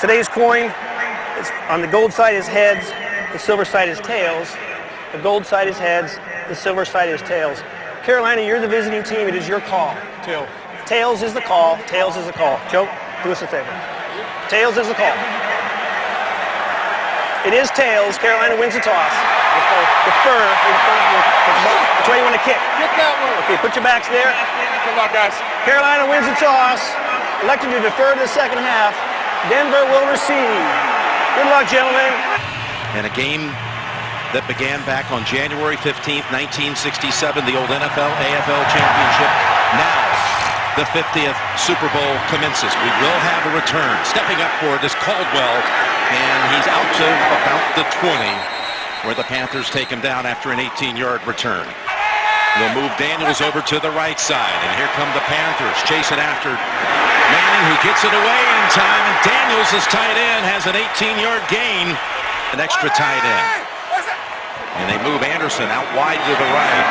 Today's coin, is on the gold side is heads, the silver side is tails. The gold side is heads, the silver side is tails. Carolina, you're the visiting team. It is your call. Tails. Tails is the call. Tails is the call. Joe, do us a favor. Tails is the call. It is tails. Carolina wins the toss. Defer. Which way you want to kick? Kick that one. Okay, put your backs there. Good luck, guys. Carolina wins the toss. Elected to defer to the second half. Denver will receive. Good luck, gentlemen. And a game that began back on January 15th, 1967, the old NFL AFL championship. Now, the 50th Super Bowl commences. We will have a return. Stepping up for it is Caldwell, and he's out to about the 20, where the Panthers take him down after an 18-yard return. They'll move Daniels over to the right side, and here come the Panthers chasing after Manning, who gets it away in time, and Daniels, is tight end, has an 18-yard gain, an extra tight end. And they move Anderson out wide to the right.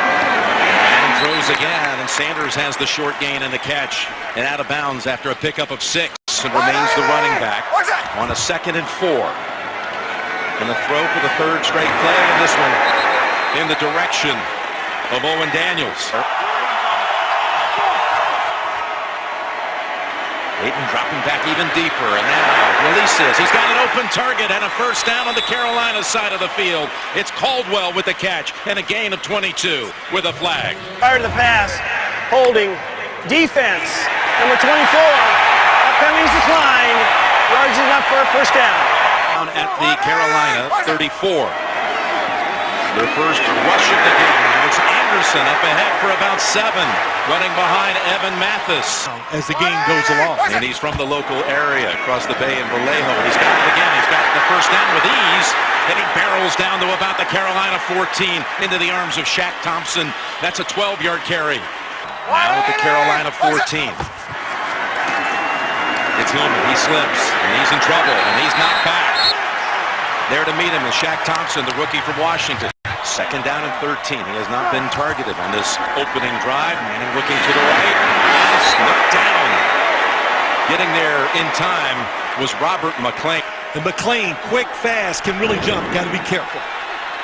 And throws again, and Sanders has the short gain and the catch, and out of bounds after a pickup of 6, and remains the running back on a 2nd and 4. And the throw for the 3rd straight play, and this one in the direction of Owen Daniels. Ayton dropping back even deeper, and now releases. He's got an open target and a first down on the Carolina side of the field. It's Caldwell with the catch and a gain of 22 with a flag. Prior to the pass, holding, defense, number 24. Cummings declined. Yards enough for a first down. Down at the Carolina 34. Their first rush of the game. It's Anderson up ahead for about 7, running behind Evan Mathis As the game goes along. And he's from the local area across the bay in Vallejo. He's got it again. He's got the first down with ease. And he barrels down to about the Carolina 14 into the arms of Shaq Thompson. That's a 12-yard carry. Now at the Carolina 14. It's Hillman. He slips, and he's in trouble, and he's knocked back. There to meet him is Shaq Thompson, the rookie from Washington. 2nd down and 13. He has not been targeted on this opening drive. Manning looking to the right. Slipped down. Getting there in time was Robert McClain. And McClain, quick, fast, can really jump. Got to be careful.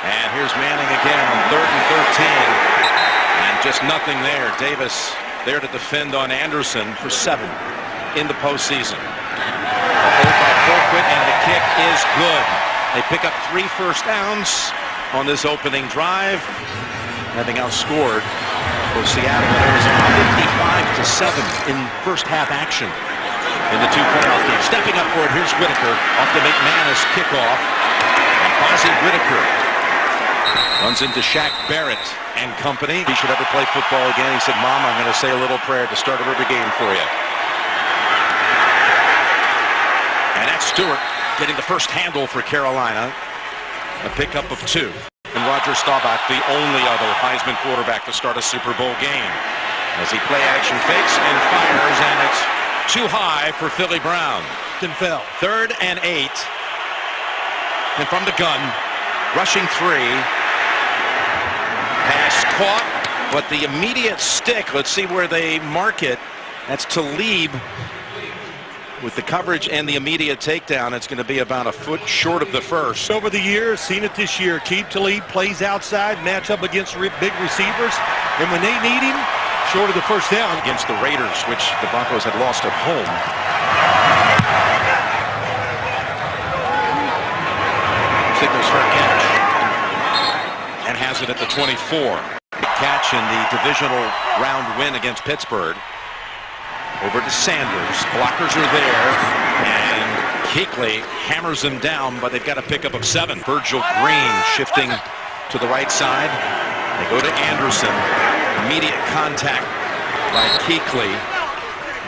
And here's Manning again on 3rd and 13. And just nothing there. Davis there to defend on Anderson for 7 in the postseason. A hold by Colquitt, and the kick is good. They pick up 3 first downs on this opening drive, having outscored both Seattle and Arizona 55-7 in first half action in the 2 playoff games. Stepping up for it, here's Whitaker off the McManus kickoff. And Fozzie Whitaker runs into Shaq Barrett and company. He should ever play football again. He said, "Mom, I'm going to say a little prayer at the start of every game for you." And that's Stewart getting the first handle for Carolina. A pickup of 2. And Roger Staubach, the only other Heisman quarterback to start a Super Bowl game. As he play action fakes and fires, and it's too high for Philly Brown. And fell. 3rd and 8. And from the gun, rushing 3. Pass caught, but the immediate stick, let's see where they mark it. That's Talib. With the coverage and the immediate takedown, it's going to be about a foot short of the first. Over the years, seen it this year. Keep Talib, plays outside, match up against big receivers, and when they need him, short of the first down. Against the Raiders, which the Broncos had lost at home. Signals for a catch. And has it at the 24. Catch in the divisional round win against Pittsburgh. Over to Sanders. Blockers are there. And Kuechly hammers him down, but they've got a pickup of 7. Virgil Green shifting to the right side. They go to Anderson. Immediate contact by Kuechly.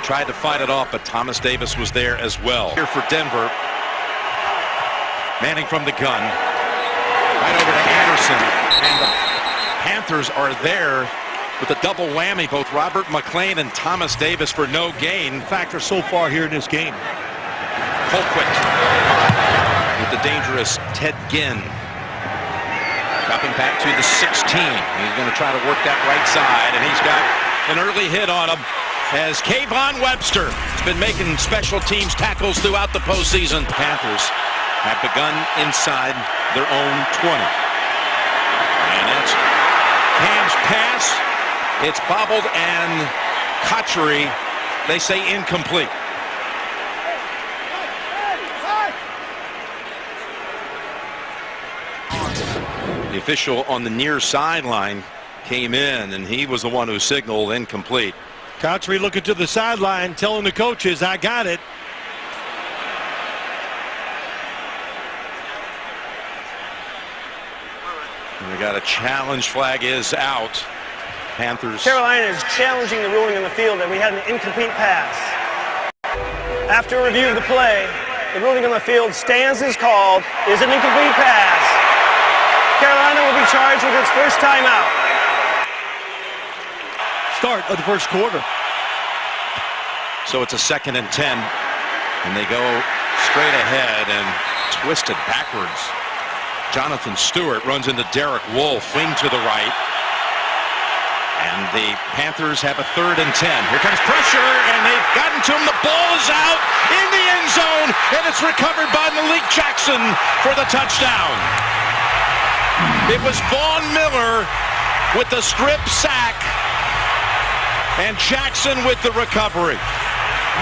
Tried to fight it off, but Thomas Davis was there as well. Here for Denver. Manning from the gun. Right over to Anderson. And the Panthers are there with a double whammy, both Robert McClain and Thomas Davis for no gain. Factor so far here in this game. Colquitt with the dangerous Ted Ginn. Dropping back to the 16. He's going to try to work that right side, and he's got an early hit on him. as Kayvon Webster has been making special teams tackles throughout the postseason. Panthers have begun inside their own 20. And it's Cam's pass. It's bobbled, and Cotchery, they say, incomplete. The official on the near sideline came in, and he was the one who signaled incomplete. Cotchery looking to the sideline, telling the coaches, I got it. And we got a challenge flag is out. Panthers. Carolina is challenging the ruling on the field that we had an incomplete pass. After a review of the play, the ruling on the field stands as called is an incomplete pass. Carolina will be charged with its first timeout. Start of the first quarter. So it's a 2nd and 10, and they go straight ahead and twisted backwards. Jonathan Stewart runs into Derek Wolfe, wing to the right. And the Panthers have a 3rd and 10. Here comes pressure, and they've gotten to him. The ball is out in the end zone, and it's recovered by Malik Jackson for the touchdown. It was Von Miller with the strip sack, and Jackson with the recovery.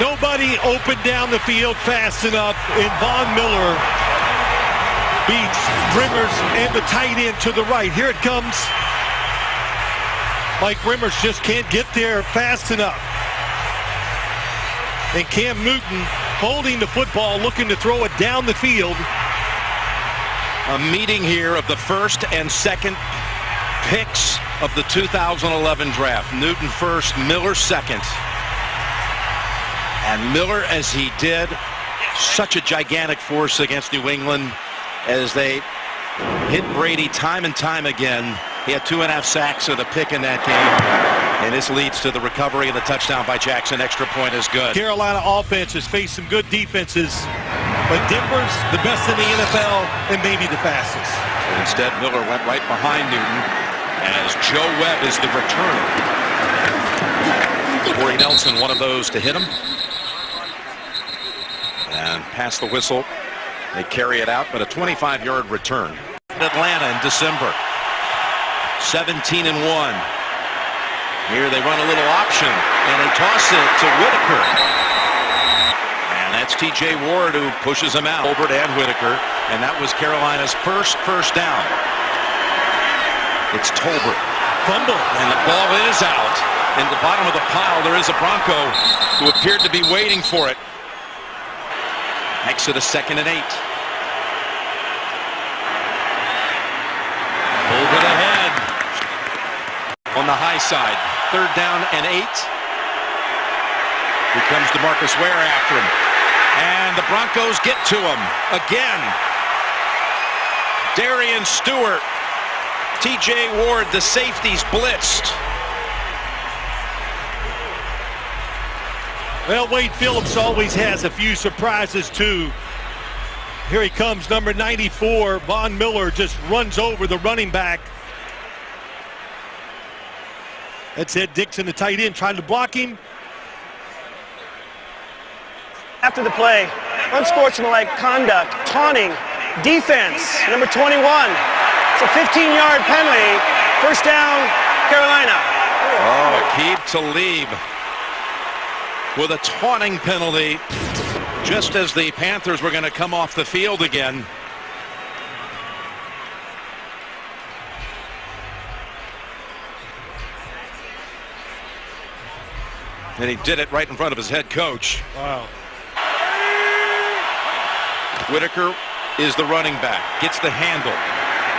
Nobody opened down the field fast enough, and Von Miller beats Rimmers and the tight end to the right. Here it comes. Mike Rimmers just can't get there fast enough. And Cam Newton holding the football, looking to throw it down the field. A meeting here of the 1st and 2nd picks of the 2011 draft. Newton 1st, Miller 2nd. And Miller, as he did, such a gigantic force against New England as they hit Brady time and time again. He had 2.5 sacks and a pick in that game. And this leads to the recovery and the touchdown by Jackson. Extra point is good. Carolina offense has faced some good defenses, but Denver's the best in the NFL and maybe the fastest. But instead, Miller went right behind Newton as Joe Webb is the returner. Corey Nelson, one of those to hit him. And past the whistle, they carry it out, but a 25-yard return. Atlanta in December. 17 and 1. Here they run a little option, and they toss it to Whitaker. And that's T.J. Ward who pushes him out. Colbert and Whitaker, and that was Carolina's first down. It's Tolbert. Fumble. And the ball is out. In the bottom of the pile, there is a Bronco who appeared to be waiting for it. Makes it a 2nd and 8. Over the head. On the high side. 3rd down and 8. Here comes DeMarcus Ware after him. And the Broncos get to him again. Darian Stewart. T.J. Ward, the safeties blitzed. Well, Wade Phillips always has a few surprises, too. Here he comes, number 94. Von Miller just runs over the running back. That's Ed Dixon, the tight end, trying to block him. After the play, unsportsmanlike conduct, taunting, defense, number 21. It's a 15-yard penalty. First down, Carolina. Oh, Aqib Talib with a taunting penalty just as the Panthers were going to come off the field again. And he did it right in front of his head coach. Wow. Whitaker is the running back, gets the handle,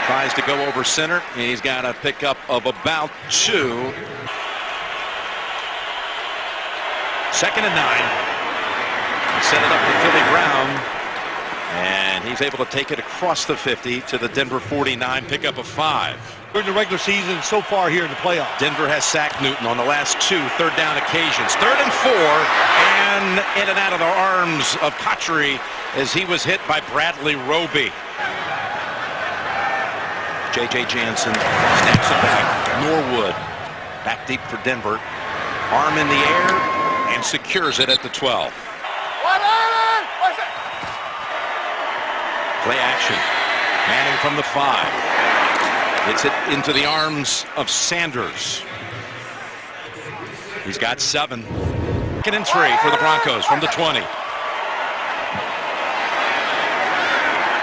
tries to go over center, and he's got a pickup of about 2. 2nd and 9. Set it up to Philly Brown, and he's able to take it across the 50 to the Denver 49, pickup of 5. During the regular season, so far here in the playoffs. Denver has sacked Newton on the last 2 third-down occasions. 3rd and 4, and in and out of the arms of Cotchery as he was hit by Bradley Roby. J.J. Jansen snaps it back. Norwood back deep for Denver. Arm in the air. and secures it at the 12. Play action. Manning from the 5. Hits it into the arms of Sanders. He's got 7. 2nd and 3 for the Broncos from the 20.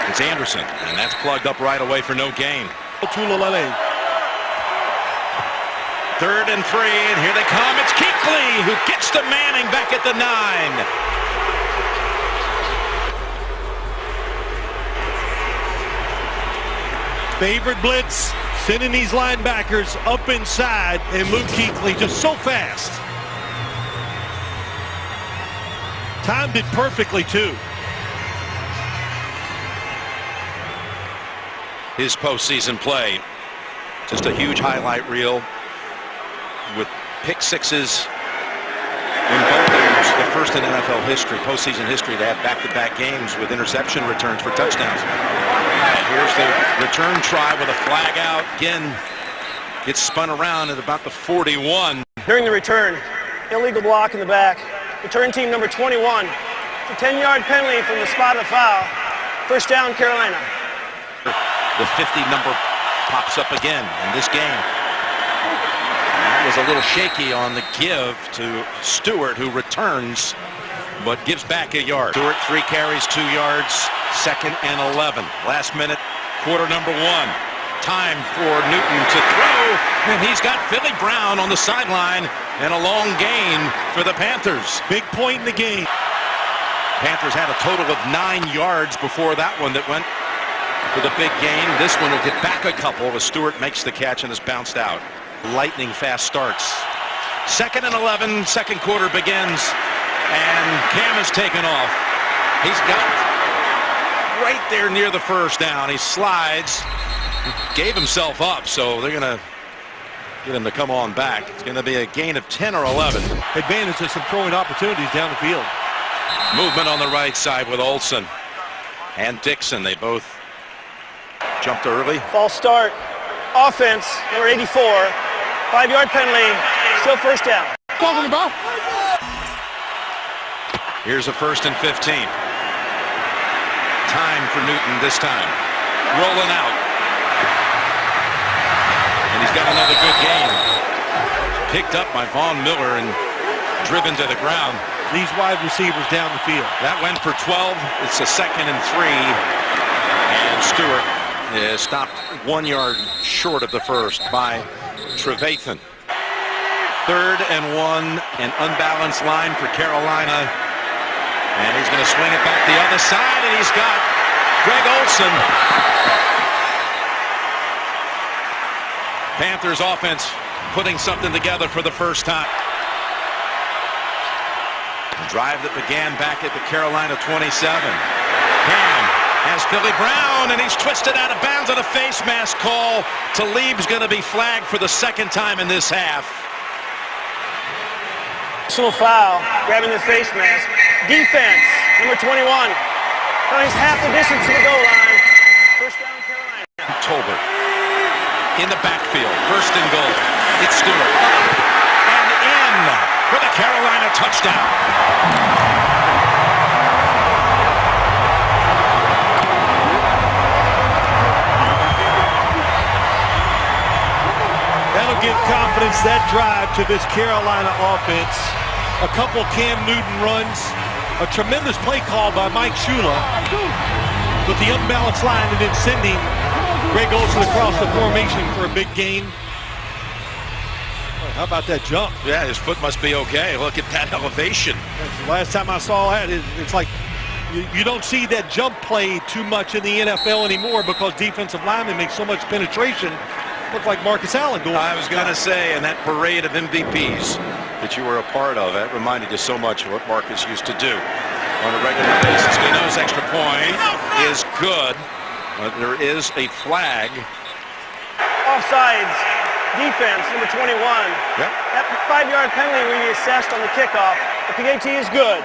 It's Anderson, and that's plugged up right away for no gain. 3rd and 3, and here they come. It's Kuechly who gets to Manning back at the 9. Favorite blitz, sending these linebackers up inside, and Luke Kuechly just so fast. Timed it perfectly, too. His postseason play, just a huge highlight reel with pick sixes in both games. The first in NFL history, postseason history, to have back-to-back games with interception returns for touchdowns. And here's the return try with a flag out. Again, gets spun around at about the 41. During the return, illegal block in the back. Return team number 21. It's a 10-yard penalty from the spot of foul. First down, Carolina. The 50 number pops up again in this game. That was a little shaky on the give to Stewart, who returns but gives back a yard. Stewart, 3 carries, 2 yards, 2nd and 11. Last minute, quarter number 1. Time for Newton to throw, and he's got Philly Brown on the sideline, and a long gain for the Panthers. Big point in the game. Panthers had a total of 9 yards before that one that went for the big gain. This one will get back a couple as Stewart makes the catch and is bounced out. Lightning fast starts. 2nd and 11, second quarter begins, and Cam is taken off. He's got right there near the first down. He slides, gave himself up, so they're going to get him to come on back. It's going to be a gain of 10 or 11. Advantage of some throwing opportunities down the field. Movement on the right side with Olsen and Dixon. They both jumped early. False start. Offense, number 84. 5-yard penalty. Still first down. Cover the ball. Here's a 1st and 15. Time for Newton this time. Rolling out. And he's got another good gain. Picked up by Von Miller and driven to the ground. These wide receivers down the field. That went for 12. It's a 2nd and 3. And Stewart is stopped 1 yard short of the first by Trevathan. 3rd and 1, an unbalanced line for Carolina. And he's going to swing it back the other side, and he's got Greg Olsen. Panthers offense putting something together for the first time. A drive that began back at the Carolina 27. Cam has Philly Brown, and he's twisted out of bounds on a face mask call. Talib's going to be flagged for the 2nd time in this half. Personal foul, grabbing the face mask. Defense, number 21. Running half the distance to the goal line. First down, Carolina. Tolbert in the backfield. 1st and goal. It's Stewart. And in for the Carolina touchdown. That'll give confidence, that drive, to this Carolina offense. A couple Cam Newton runs, a tremendous play call by Mike Shula with the unbalanced line, and then sending Greg Olsen across the formation for a big gain. How about that jump? Yeah, his foot must be okay. Look at that elevation. That's the last time I saw that, it's like you don't see that jump play too much in the NFL anymore because defensive linemen make so much penetration. Looked like Marcus Allen going. I was going to say, and that parade of MVPs that you were a part of, that reminded you so much of what Marcus used to do on a regular basis. Gano's extra point is good, but there is a flag. Offsides. Defense, number 21. Yep. That 5-yard penalty will be assessed on the kickoff. The PAT is good.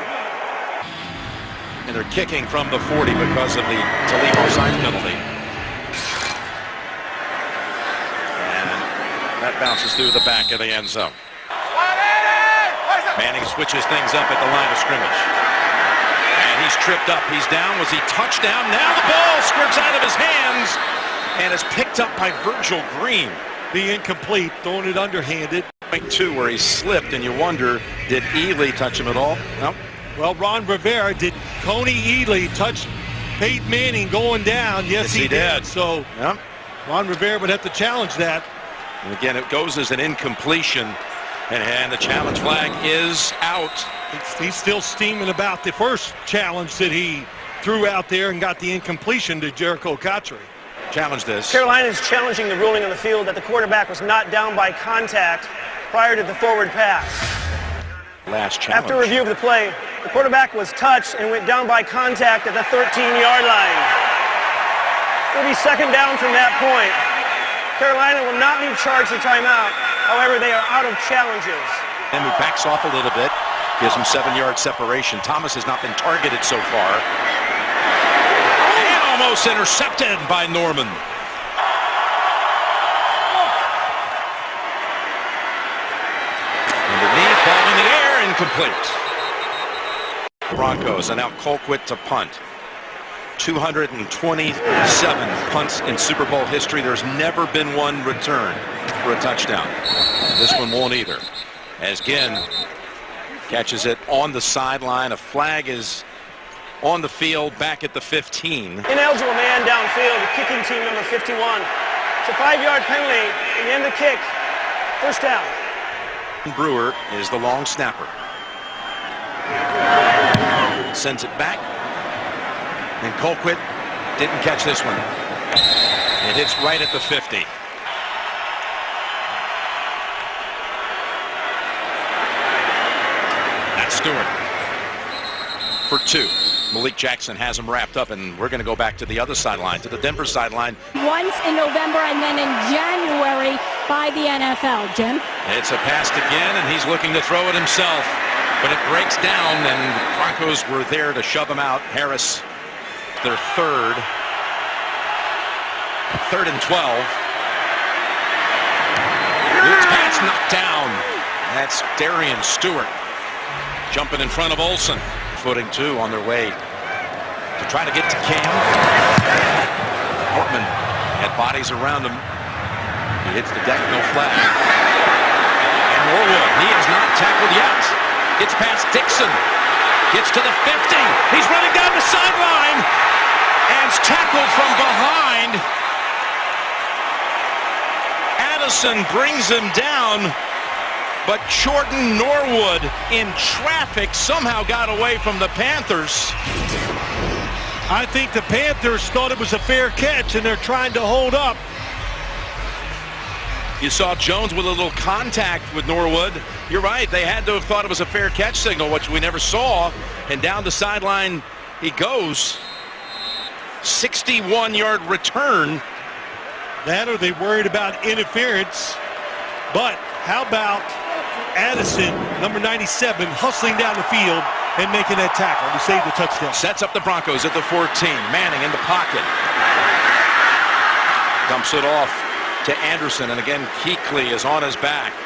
And they're kicking from the 40 because of the Talib offside penalty. And that bounces through the back of the end zone. Manning switches things up at the line of scrimmage. And he's tripped up. He's down. Was he touchdown? Now the ball squirts out of his hands and is picked up by Virgil Green. The incomplete, throwing it underhanded. Point two where he slipped, and you wonder, did Ely touch him at all? No. Well, Ron Rivera, did Coney Ely touch Peyton Manning going down? Yes, he did. So yep. Ron Rivera would have to challenge that. And again, it goes as an incompletion, and the challenge flag is out. He's still steaming about the first challenge that he threw out there and got the incompletion to Jericho Cotchery. Challenge this. Carolina is challenging the ruling on the field that the quarterback was not down by contact prior to the forward pass. Last challenge. After review of the play, the quarterback was touched and went down by contact at the 13-yard line. It will be second down from that point. Carolina will not be charged a timeout. However, they are out of challenges. And he backs off a little bit, gives him 7-yard separation. Thomas has not been targeted so far. And almost intercepted by Norman. Underneath, ball in the air, incomplete. Broncos, and now Colquitt to punt. 227 punts in Super Bowl history. There's never been one returned for a touchdown. This one won't either. As Ginn catches it on the sideline. A flag is on the field back at the 15. Ineligible man downfield, kicking team number 51. It's a 5-yard penalty and end the kick. First down. Brewer is the long snapper. Sends it back. And Colquitt didn't catch this one. It hits right at the 50. That's Stewart for 2. Malik Jackson has him wrapped up, and we're going to go back to the other sideline, to the Denver sideline. Once in November and then in January by the NFL. Jim? It's a pass to Ginn, and he's looking to throw it himself. But it breaks down, and the Broncos were there to shove him out. Harris, their third and 12. Luke's pass knocked down. That's Darian Stewart jumping in front of Olsen. Footing 2 on their way to try to get to Cam. Portman had bodies around him. He hits the deck, no flag. And Norwood, he is not tackled yet. Gets past Dixon. Gets to the 50. He's running down the sideline. And is tackled from behind. Addison brings him down. But Jordan Norwood in traffic somehow got away from the Panthers. I think the Panthers thought it was a fair catch, and they're trying to hold up. You saw Jones with a little contact with Norwood. You're right, they had to have thought it was a fair catch signal, which we never saw. And down the sideline he goes. 61-yard return. That, or they worried about interference. But how about Addison, number 97, hustling down the field and making that tackle to save the touchdown. Sets up the Broncos at the 14. Manning in the pocket. Dumps it off to Anderson, and again Kuechly is on his back.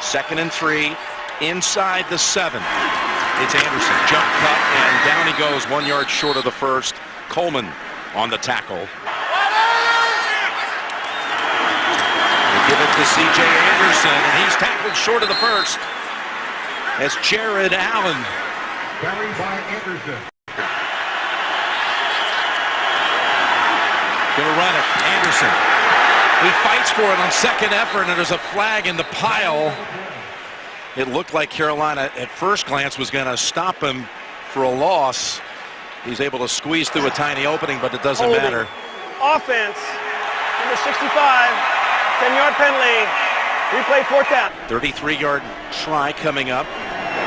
2nd and 3 inside the 7. It's Anderson, jump cut, and down he goes 1 yard short of the first. Coleman on the tackle. They give it to C.J. Anderson, and he's tackled short of the first. As Jared Allen. Carried by Anderson. Gonna run it, Anderson. He fights for it on second effort, and there's a flag in the pile. It looked like Carolina at first glance was gonna stop him for a loss. He's able to squeeze through a tiny opening, but it doesn't matter. Offense, number 65, 10-yard penalty, replay 4th down. 33-yard try coming up.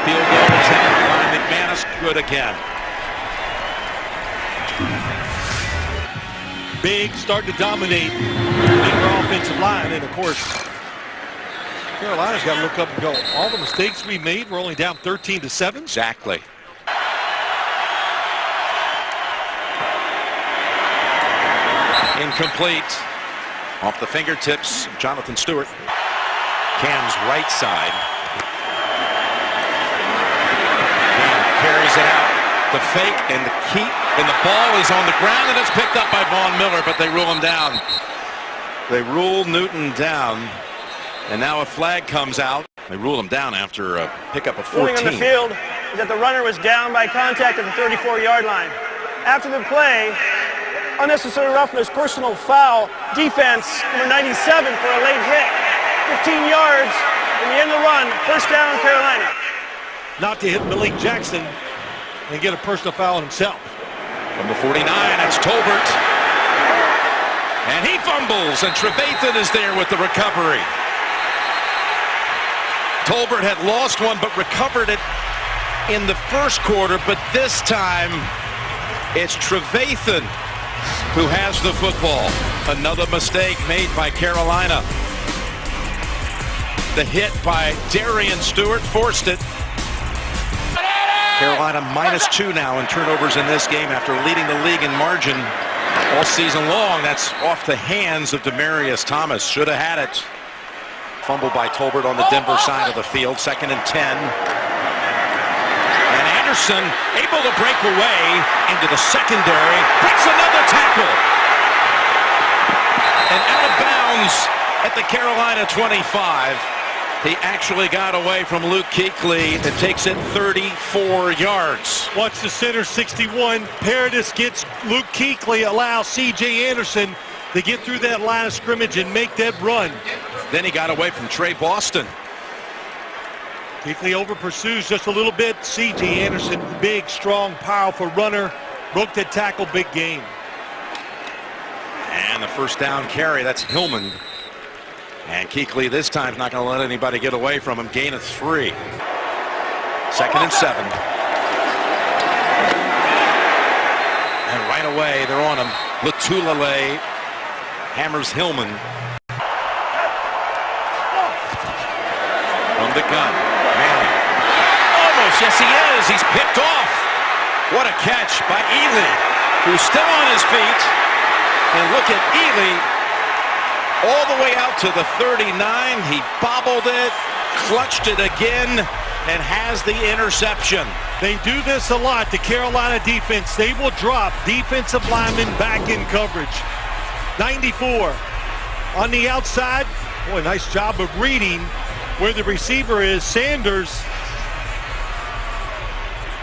Field goal attempt by McManus, good again. Big, starting to dominate their offensive line, and of course, Carolina's got to look up and go, all the mistakes we made, we're only down 13-7. Exactly. Incomplete. Off the fingertips of Jonathan Stewart. Cam's right side. carries it out. The fake and the keep, and the ball is on the ground, and it's picked up by Vaughn Miller, but they rule him down. They rule Newton down, and now a flag comes out. They rule him down after a pickup of 14. Ruling on the field is that the runner was down by contact at the 34-yard line. After the play, unnecessary roughness, personal foul, defense, number 97 for a late hit. 15 yards in the end of the run, first down Carolina. Not to hit Malik Jackson and get a personal foul on himself. From the 49, it's Tolbert. And he fumbles, and Trevathan is there with the recovery. Tolbert had lost one, but recovered it in the first quarter, but this time it's Trevathan who has the football. Another mistake made by Carolina. The hit by Darian Stewart forced it. Carolina -2 now in turnovers in this game after leading the league in margin all season long. That's off the hands of Demaryius Thomas. Should have had it. Fumble by Tolbert on the Denver side of the field. 2nd and 10. And Anderson able to break away into the secondary. Breaks another tackle. And out of bounds at the Carolina 25. He actually got away from Luke Kuechly and takes it 34 yards. Watch the center, 61. Paradis gets Luke Kuechly, allows C.J. Anderson to get through that line of scrimmage and make that run. Then he got away from Trey Boston. Kuechly over pursues just a little bit. C.J. Anderson, big, strong, powerful runner. Broke that tackle, big game. And the first down carry, that's Hillman. And Kuechly this time is not going to let anybody get away from him. Gain of 3. 2nd and 7. And right away they're on him. Latulele hammers Hillman. From the gun. Manning. Almost, yes he is. He's picked off. What a catch by Ely, who's still on his feet. And look at Ely. All the way out to the 39. He bobbled it, clutched it again, and has the interception. They do this a lot, the Carolina defense. They will drop defensive linemen back in coverage. 94 on the outside. Boy, nice job of reading where the receiver is. Sanders.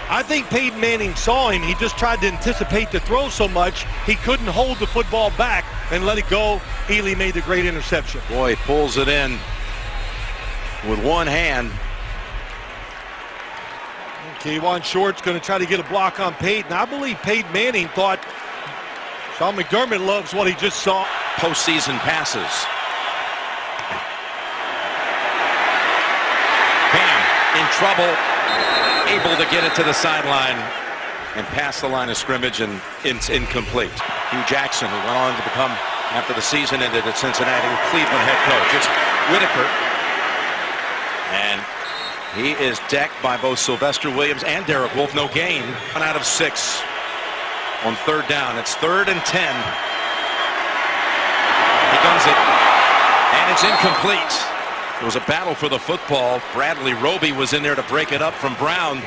I think Peyton Manning saw him. He just tried to anticipate the throw so much he couldn't hold the football back and let it go. Ely made the great interception. Boy, he pulls it in with one hand. K'Wan Short's going to try to get a block on Peyton. I believe Peyton Manning thought Sean McDermott loves what he just saw. Postseason passes. Cam in trouble. Able to get it to the sideline and pass the line of scrimmage, and it's incomplete. Hugh Jackson, who went on to become, after the season ended at Cincinnati, Cleveland head coach. It's Whitaker. And he is decked by both Sylvester Williams and Derek Wolfe. No gain. 1 out of 6 on 3rd down. It's 3rd and 10. He guns it, and it's incomplete. It was a battle for the football. Bradley Roby was in there to break it up from Brown.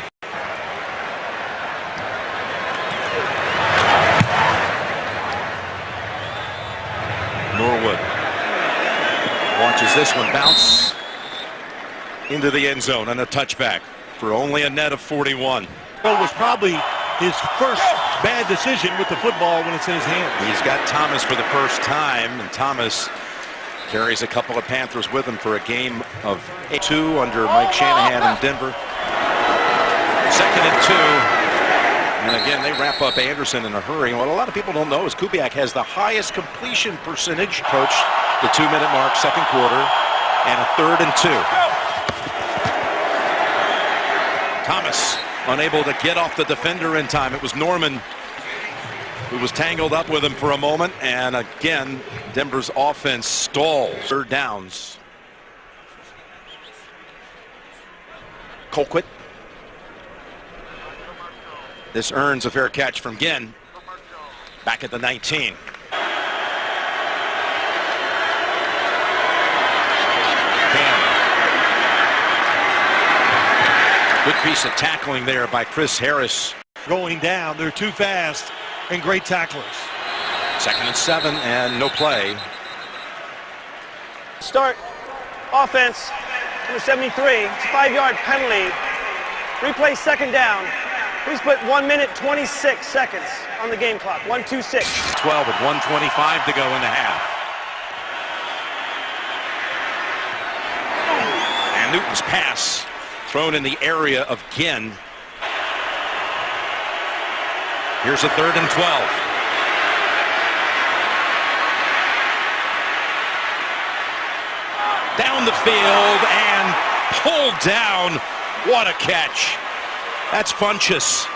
Norwood watches this one bounce into the end zone on a touchback for only a net of 41. It was probably his first bad decision with the football when it's in his hand. He's got Thomas for the first time, and Thomas carries a couple of Panthers with him for a game of 2 under Mike Shanahan in Denver. 2nd and 2. And again, they wrap up Anderson in a hurry. And what a lot of people don't know is Kubiak has the highest completion percentage. Coach, the 2-minute mark, 2nd quarter, and a 3rd and 2. Thomas unable to get off the defender in time. It was Norman who was tangled up with him for a moment, and again Denver's offense stalls. 3rd downs. Colquitt. This earns a fair catch from Ginn. Back at the 19. Cam. Good piece of tackling there by Chris Harris. Going down, they're too fast and great tacklers. 2nd and 7 and no play. Start offense, number 73. It's a 5-yard penalty. Replay 2nd down. Please put 1 minute 26 seconds on the game clock. 1:26. 12 with 1:25 to go in the half. And Newton's pass thrown in the area of Ginn. Here's a 3rd and 12. Down the field and pulled down. What a catch. That's Funchess.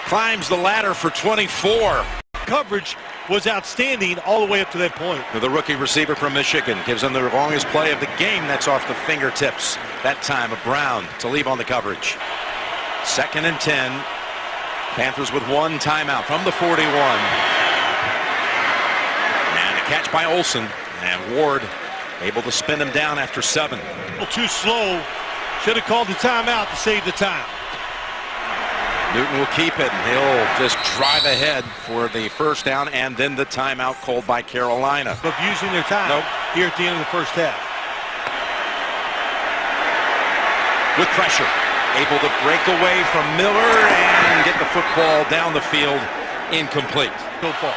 Climbs the ladder for 24. Coverage was outstanding all the way up to that point. The rookie receiver from Michigan gives them the longest play of the game. That's off the fingertips. That time of Brown to leave on the coverage. 2nd and 10. Panthers with 1 timeout from the 41. And a catch by Olsen. And Ward able to spin him down after 7. A little too slow. Should have called the timeout to save the time. Newton will keep it, and he'll just drive ahead for the 1st down, and then the timeout called by Carolina. Of using their time here at the end of the first half. With pressure, able to break away from Miller and get the football down the field, incomplete. So far.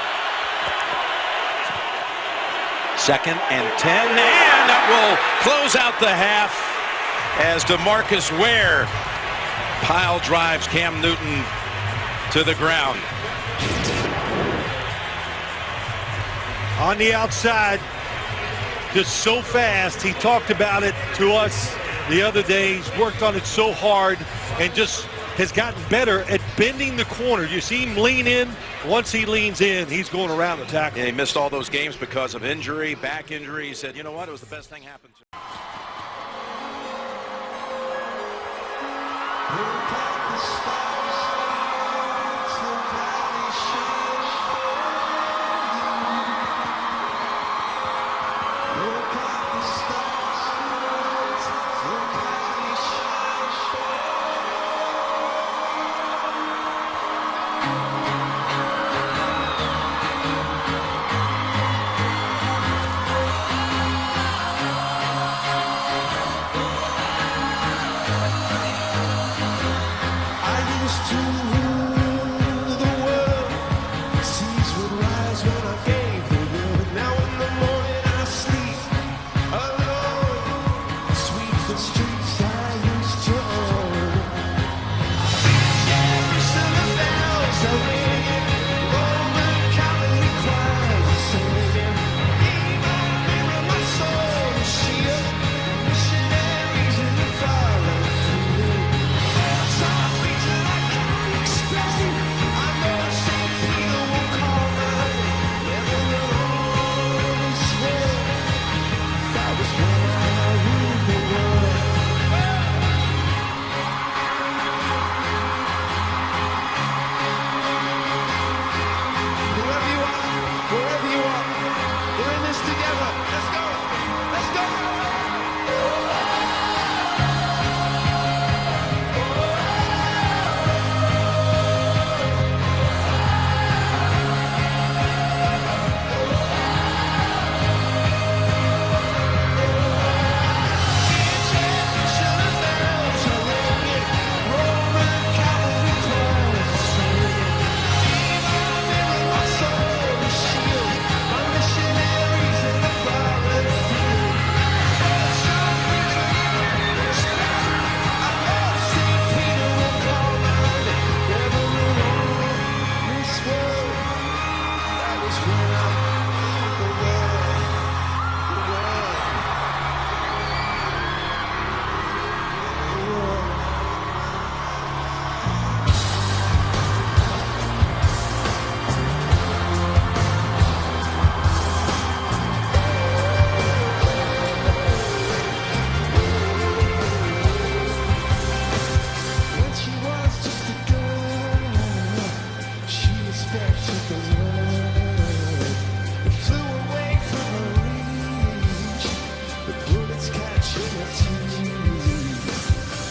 2nd and 10, and that will close out the half as DeMarcus Ware pile drives Cam Newton to the ground. On the outside, just so fast. He talked about it to us the other day. He's worked on it so hard and just has gotten better at bending the corner. You see him lean in. Once he leans in, he's going around the tackle. And he missed all those games because of injury, back injury. He said, you know what, it was the best thing happened to me.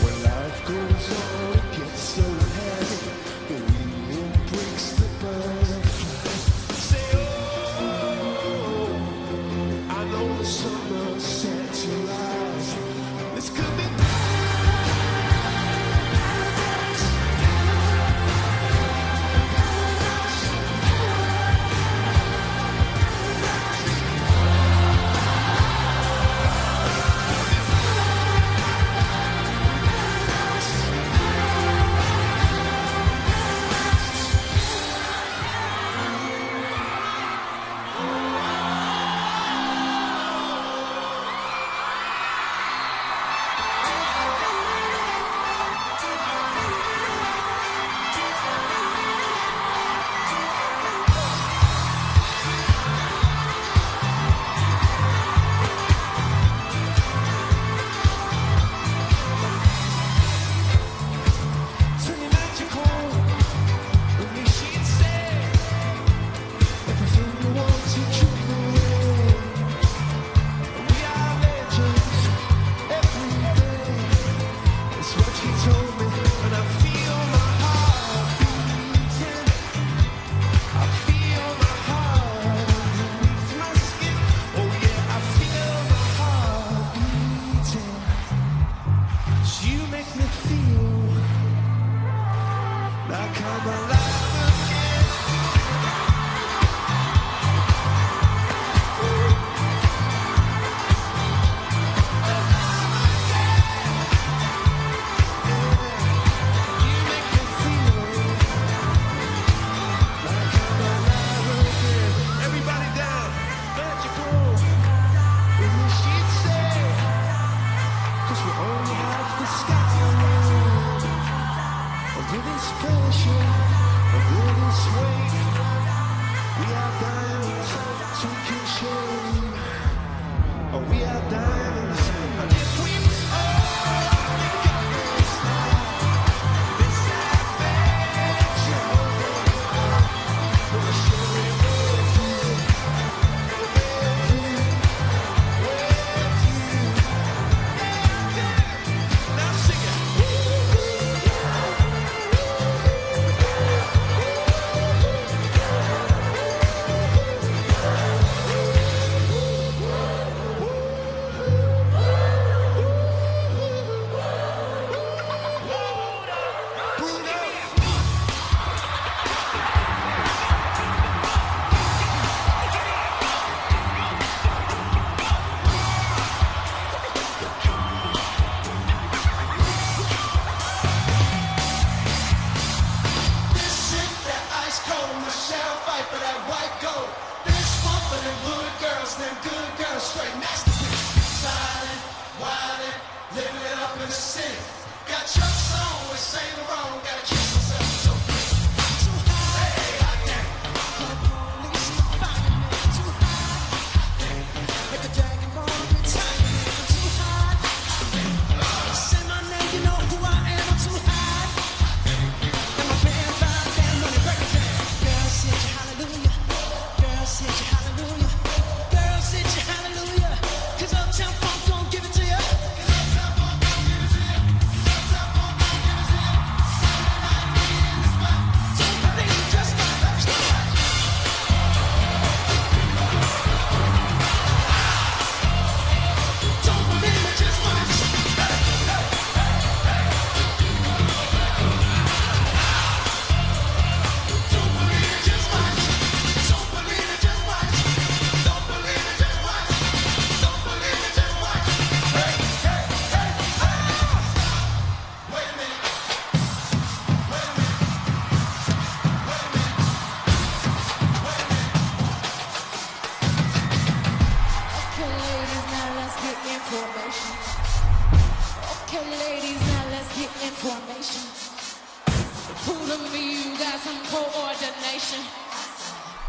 When life goes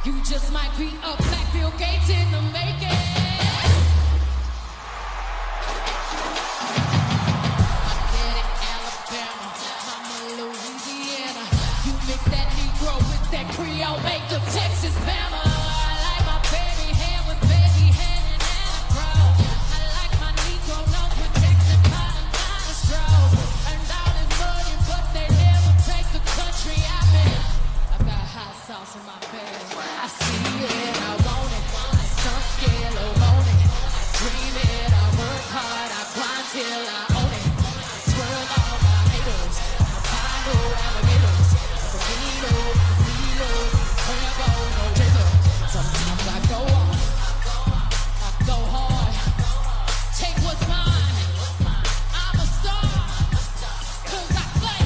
You just might be a black Bill Gates in the making. Get it, Alabama, Mama, Louisiana. You mix that Negro with that Creole, make the Texas Bama. I like my baby hair with baby hair and afro. I like my Negro nose with Texas cotton nostrils. And all is money, but they never take the country out of it. I got hot sauce in my bag. I see it, I want it. I stuck yellow on it. I dream it, I work hard, I grind till I own it. I twirl all my haters, avocado, alligators, burrito, casino, Cuervo, no razor. Sometimes I go on, I go hard. Take what's mine, I'm a star, 'cause I play.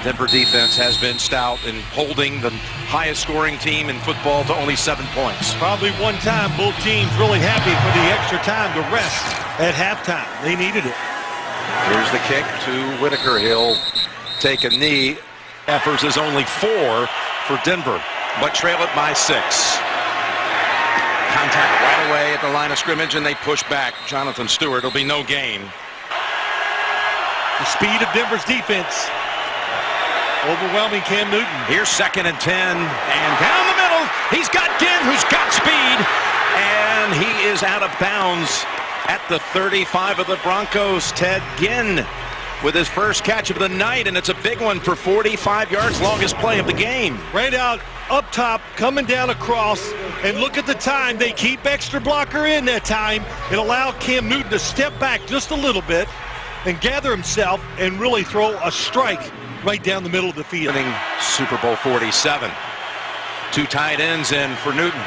Denver defense has been stout in holding the highest scoring team in football to only 7 points. Probably one time both teams really happy for the extra time to rest at halftime. They needed it. Here's the kick to Whitaker. He'll take a knee. Effers is only 4 for Denver, but trail it by 6. Contact right away at the line of scrimmage, and they push back. Jonathan Stewart will be no gain. The speed of Denver's defense overwhelming Cam Newton. Here's 2nd and 10, and down the middle, he's got Ginn, who's got speed, and he is out of bounds at the 35 of the Broncos. Ted Ginn with his first catch of the night, and it's a big one for 45 yards, longest play of the game. Right out up top, coming down across, and look at the time. They keep extra blocker in that time. It allowed Cam Newton to step back just a little bit and gather himself and really throw a strike right down the middle of the field. Super Bowl 47. 2 tight ends in for Newton.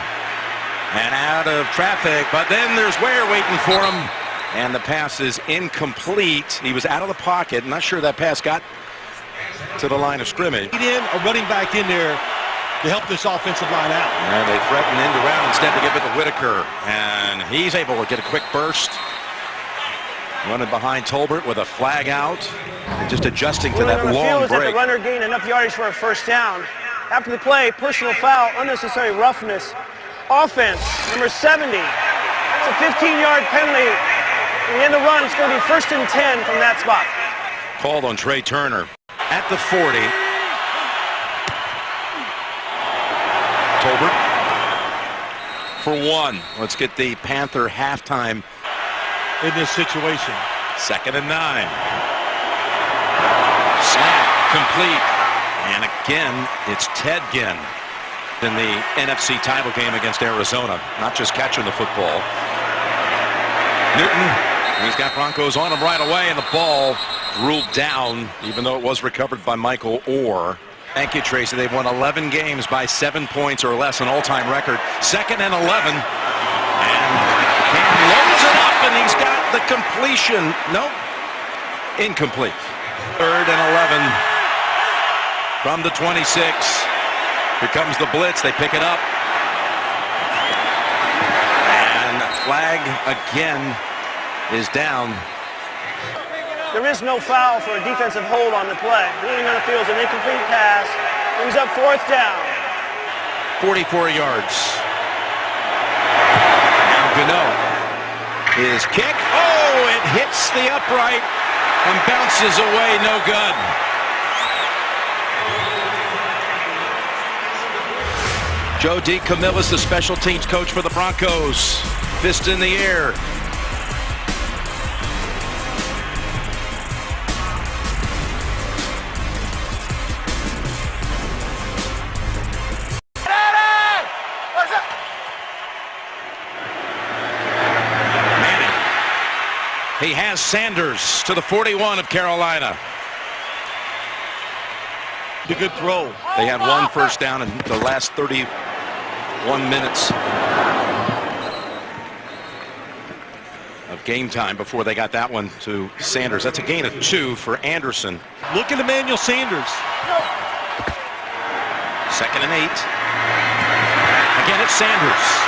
And out of traffic, but then there's Ware waiting for him. And the pass is incomplete. He was out of the pocket. Not sure that pass got to the line of scrimmage. A running back in there to help this offensive line out. And they threaten end around instead to give it to Whitaker. And he's able to get a quick burst. Running behind Tolbert with a flag out. And just adjusting to that long break. The runner gained enough yardage for a first down. After the play, personal foul, unnecessary roughness. Offense, number 70. It's a 15-yard penalty. In the end of the run, it's going to be 1st and 10 from that spot. Called on Trey Turner at the 40. Tolbert for 1. Let's get the Panther halftime in this situation. 2nd and 9. Snap complete. And again, it's Ted Ginn in the NFC title game against Arizona. Not just catching the football. Newton, he's got Broncos on him right away, and the ball ruled down, even though it was recovered by Michael Orr. Thank you, Tracy. They've won 11 games by 7 points or less, an all-time record. 2nd and 11. And Cam loads it up, and he's got the completion. Nope. Incomplete. 3rd and 11 from the 26. Here comes the blitz. They pick it up. And flag again is down. There is no foul for a defensive hold on the play. Ruling on the field is an incomplete pass. Brings up 4th down. 44 yards. Now Gano. His kick. Oh, it hits the upright and bounces away. No good. Joe DeCamillis, the special teams coach for the Broncos. Fist in the air. He has Sanders to the 41 of Carolina. A good throw. They had 1 first down in the last 31 minutes of game time before they got that one to Sanders. That's a gain of 2 for Anderson. Look at Emmanuel Sanders. 2nd and 8. Again, it's Sanders.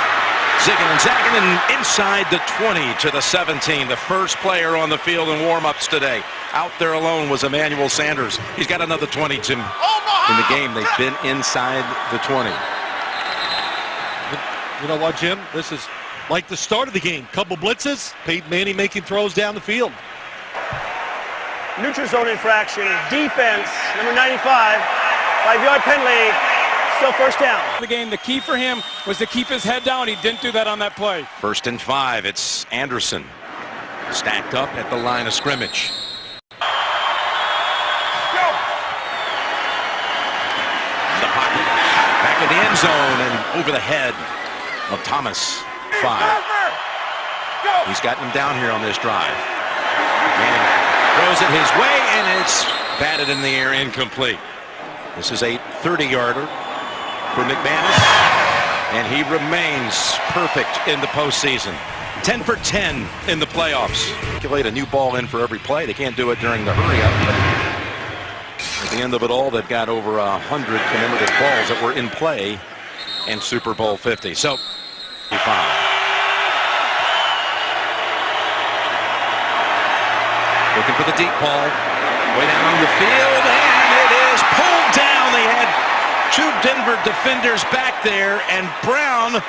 Zigging and zagging and inside the 20 to the 17. The first player on the field in warm-ups today. Out there alone was Emmanuel Sanders. He's got another 22 in the game. They've been inside the 20. You know what, Jim? This is like the start of the game. Couple blitzes. Peyton Manning making throws down the field. Neutral zone infraction. Defense, number 95. 5-yard penalty. Still first down. The game, the key for him was to keep his head down. He didn't do that on that play. 1st and 5. It's Anderson stacked up at the line of scrimmage. The pocket back in the end zone and over the head of Thomas. 5. He's gotten him down here on this drive. Manning throws it his way and it's batted in the air, incomplete. This is a 30-yarder. For McManus, and he remains perfect in the postseason. 10 for 10 in the playoffs. Calculate a new ball in for every play. They can't do it during the hurry-up, but at the end of it all, they've got over 100 commemorative balls that were in play in Super Bowl 50. So, looking for the deep ball, way down the field, and it is pulled down. They had 2 Denver defenders back there, and Brown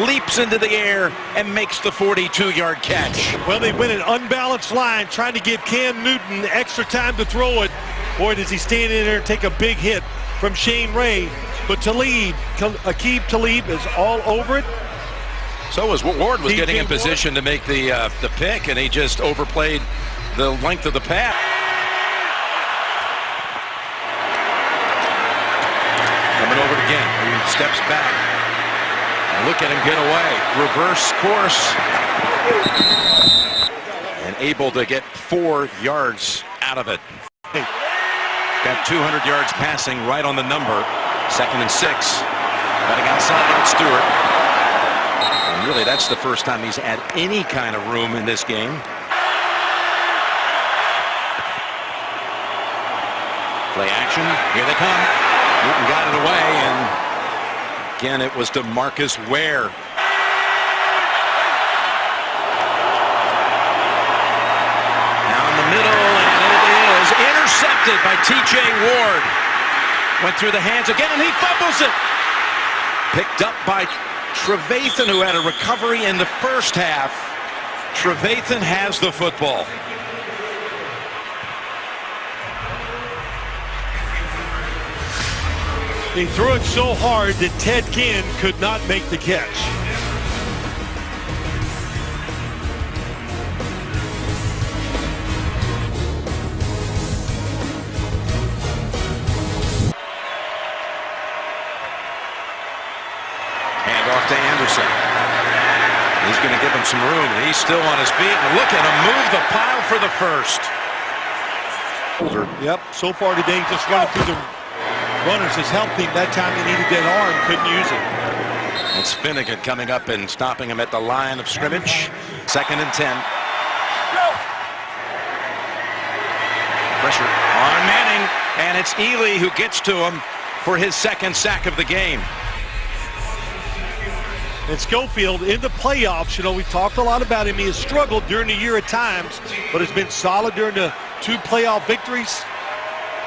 leaps into the air and makes the 42-yard catch. Well, they went an unbalanced line trying to give Cam Newton extra time to throw it. Boy, does he stand in there and take a big hit from Shane Ray. But Aqib Talib is all over it. So as Ward was getting in position to make the pick, and he just overplayed the length of the pass. Coming over again. He steps back. And look at him get away. Reverse course. And able to get 4 yards out of it. Got 200 yards passing right on the number. 2nd and 6. Cutting outside against Stewart. And really, that's the first time he's had any kind of room in this game. Play action. Here they come. Newton got it away, and again, it was DeMarcus Ware. Now in the middle, and it is intercepted by T.J. Ward. Went through the hands again, and he fumbles it. Picked up by Trevathan, who had a recovery in the first half. Trevathan has the football. He threw it so hard that Ted Ginn could not make the catch. Hand off to Anderson. He's going to give him some room, and he's still on his feet. And look at him move the pile for the first. Yep, so far today, just running through the runners has helped him. That time he needed that arm, couldn't use it. It's Finnegan coming up and stopping him at the line of scrimmage. 2nd and 10. Pressure on Manning, and it's Ely who gets to him for his 2nd sack of the game. And Schofield in the playoffs, you know, we talked a lot about him. He has struggled during the year at times, but has been solid during the 2 playoff victories.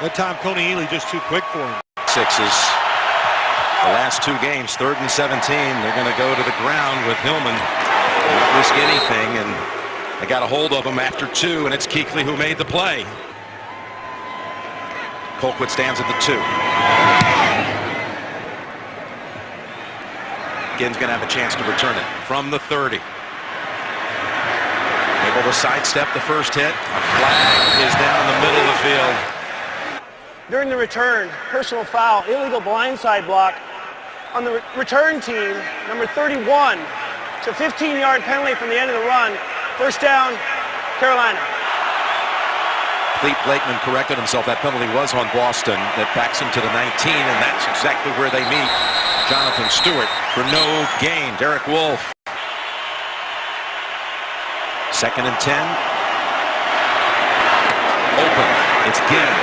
That time, Coney Ely just too quick for him. sixes. The last two games, 3rd and 17, they're going to go to the ground with Hillman. Not risk anything, and they got a hold of him after 2, and it's Kuechly who made the play. Colquitt stands at the 2. Ginn's going to have a chance to return it from the 30. Able to sidestep the first hit. A flag is down the middle of the field. During the return, personal foul, illegal blindside block on the return team, number 31. It's a 15-yard penalty from the end of the run. First down, Carolina. Clete Blakeman corrected himself. That penalty was on Boston. That backs him to the 19, and that's exactly where they meet. Jonathan Stewart for no gain. Derek Wolfe. 2nd and 10. Open. It's Ginn.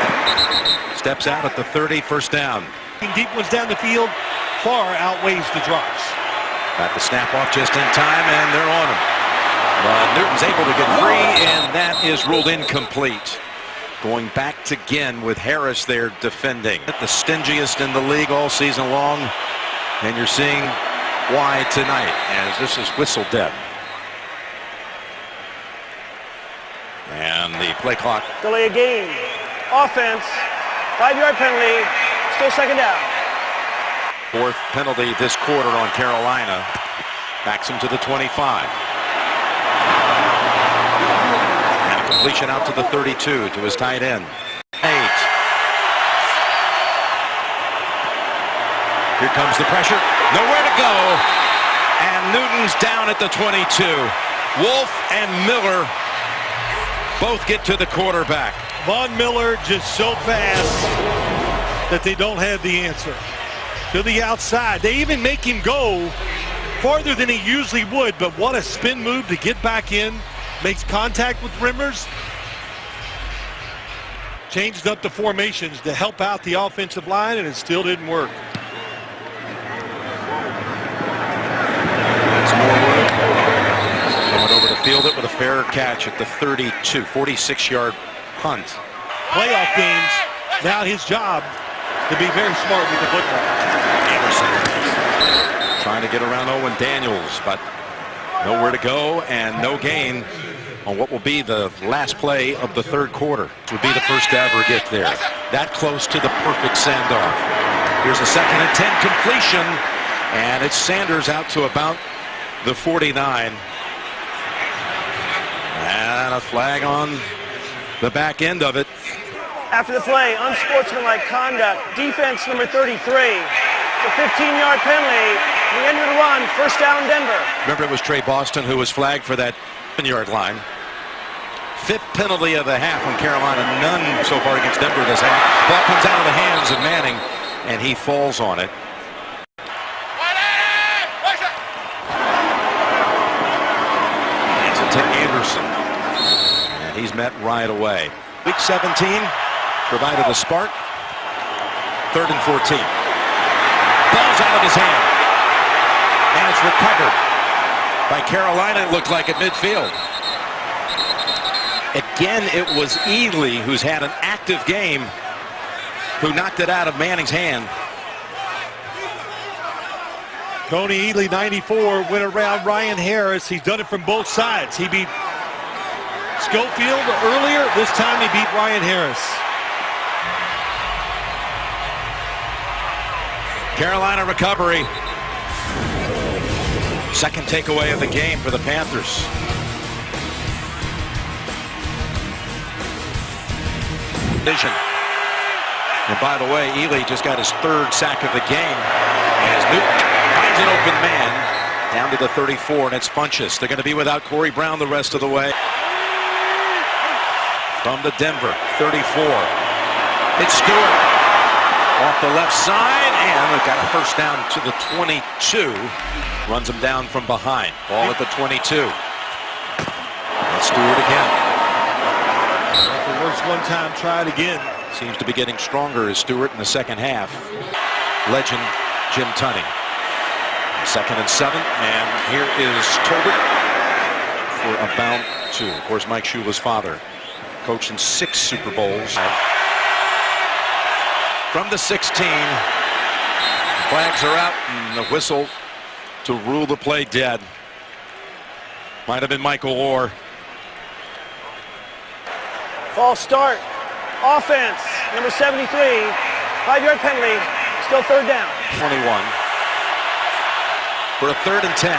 Steps out at the 30. First down. Deep ones down the field far outweighs the drops. Got the snap off just in time, and they're on him. Newton's able to get free, and that is ruled incomplete. Going back to Ginn with Harris there defending. The stingiest in the league all season long, and you're seeing why tonight, as this is whistle dead. And the play clock. Delay a game. Offense, 5-yard penalty, still second down. 4th penalty this quarter on Carolina. Backs him to the 25. And a completion out to the 32 to his tight end. 8. Here comes the pressure. Nowhere to go. And Newton's down at the 22. Wolfe and Miller both get to the quarterback. Von Miller just so fast that they don't have the answer. To the outside. They even make him go farther than he usually would, but what a spin move to get back in. Makes contact with Rimmers. Changed up the formations to help out the offensive line, and it still didn't work. Going over to field it with a fair catch at the 32. 46-yard punt. Playoff games, now his job to be very smart with the football. Anderson trying to get around Owen Daniels, but nowhere to go and no gain on what will be the last play of the 3rd quarter. Would be the first to ever get there. That close to the perfect send-off. Here's a 2nd and 10 completion, and it's Sanders out to about the 49. And a flag on the back end of it. After the play, unsportsmanlike conduct, defense number 33. It's a 15-yard penalty. The end of the run, first down Denver. Remember, it was Trey Boston who was flagged for that 7-yard line. 5th penalty of the half on Carolina. None so far against Denver this half. Ball comes out of the hands of Manning, and he falls on it. Hands it to Anderson. And he's met right away. Week 17 provided a spark. 3rd and 14. Ball's out of his hand. And it's recovered by Carolina, it looked like, at midfield. Again, it was Ely, who's had an active game, who knocked it out of Manning's hand. Tony Ely, 94, went around Ryan Harris. He's done it from both sides. He beat Schofield earlier. This time he beat Ryan Harris. Carolina recovery. 2nd takeaway of the game for the Panthers. Vision. And by the way, Ely just got his 3rd sack of the game as Newton finds an open man down to the 34, and it's Funchess. They're going to be without Corey Brown the rest of the way. From the Denver 34. It's Stewart off the left side, and they've got a first down to the 22. Runs him down from behind. Ball at the 22. And Stewart again. After works one time, try it again. Seems to be getting stronger as Stewart in the second half. Legend Jim Tunney. 2nd and 7, and here is Tolbert for about 2. Of course, Mike Shula's father. Coached in 6 Super Bowls. from the 16. Flags are out and the whistle to rule the play dead. Might have been Michael Orr. False start. Offense, number 73. 5-yard penalty. Still third down. 21. For a 3rd and 10.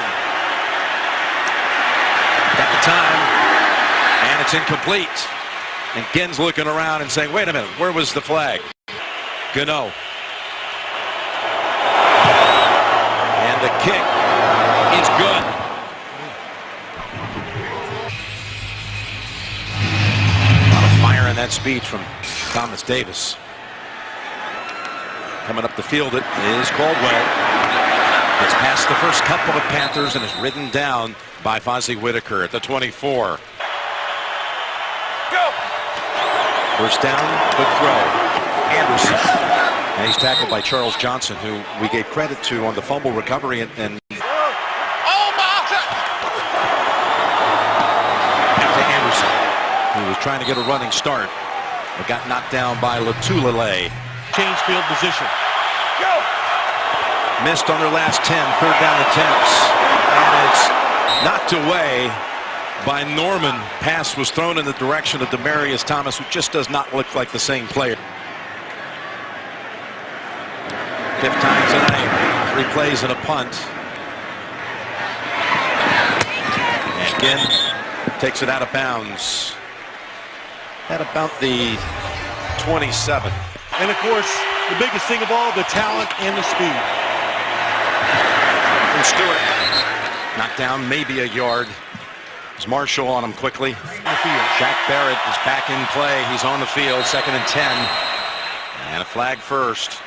At the time, and it's incomplete. And Ginn's looking around and saying, wait a minute, where was the flag? Gano. And the kick is good. A lot of fire in that speech from Thomas Davis. Coming up the field, it is Caldwell. Gets past the first couple of Panthers and is ridden down by Fozzie Whitaker at the 24. Go! First down, good throw. Anderson. And he's tackled by Charles Johnson, who we gave credit to on the fumble recovery. And back to Anderson, who was trying to get a running start, but got knocked down by Latulele. Change field position. Go! Missed on their last 10 third down attempts. And it's knocked away by Norman. Pass was thrown in the direction of Demaryius Thomas, who just does not look like the same player. 5th time tonight. 3 plays and a punt. And again, takes it out of bounds at about the 27. And of course, the biggest thing of all, the talent and the speed. And Stewart knocked down maybe a yard. There's Marshall on him quickly. Shaq Barrett is back in play. He's on the field, 2nd and 10. And a flag first.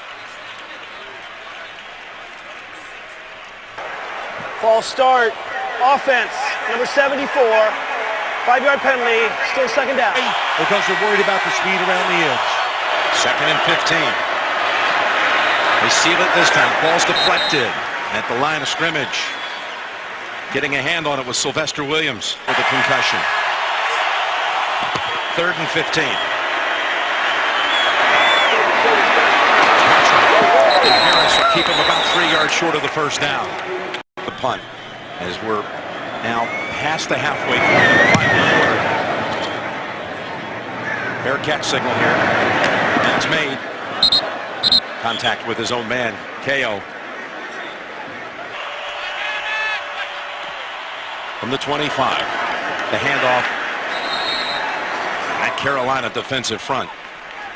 False start. Offense, number 74. 5-yard penalty. Still second down. Because they're worried about the speed around the edge. 2nd and 15. They seal it this time. Ball's deflected at the line of scrimmage. Getting a hand on it was Sylvester Williams with a concussion. 3rd and 15. And Harris will keep him about 3 yards short of the first down. The punt, as we're now past the halfway point of the final quarter. Fair catch signal here. And it's made. Contact with his own man, KO. From the 25, the handoff at Carolina defensive front.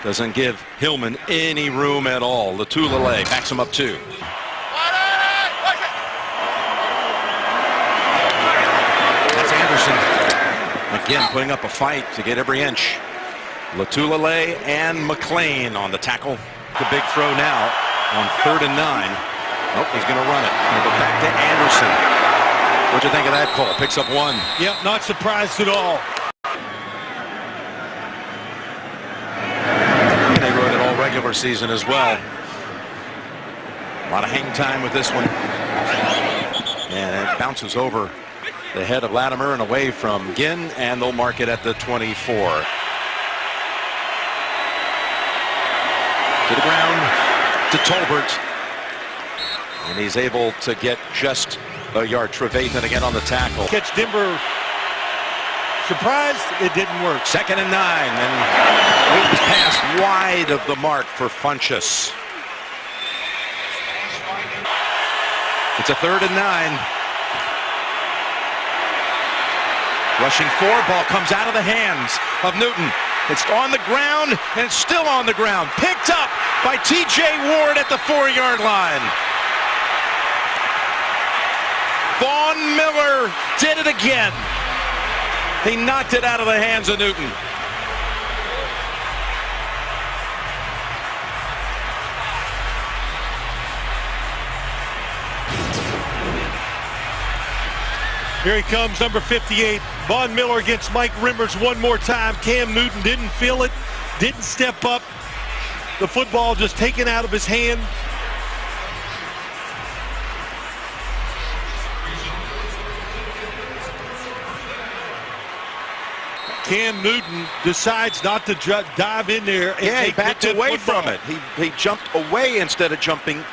Doesn't give Hillman any room at all. Latulele backs him up 2. That's Anderson. Again, putting up a fight to get every inch. Latulele and McLean on the tackle. The big throw now on 3rd and 9. Nope, he's going to run it. He'll go back to Anderson. What'd you think of that call? Picks up 1. Yep, not surprised at all. They rode it all regular season as well. A lot of hang time with this one. And it bounces over the head of Latimer and away from Ginn, and they'll mark it at the 24. To the ground, to Tolbert. And he's able to get just a yard. Trevathan again on the tackle. Catch Denver. Surprised it didn't work. 2nd and 9, and Wheaton's pass wide of the mark for Funchess. It's a 3rd and 9. Rushing 4, ball comes out of the hands of Newton. It's on the ground, and it's still on the ground. Picked up by T.J. Ward at the 4-yard line. Vaughn Miller did it again. He knocked it out of the hands of Newton. Here he comes, number 58. Vaughn Miller against Mike Rimmers one more time. Cam Newton didn't feel it, didn't step up. The football just taken out of his hand. Cam Newton decides not to dive in there. And Yeah, he take backed the away football. from it. He jumped away instead of jumping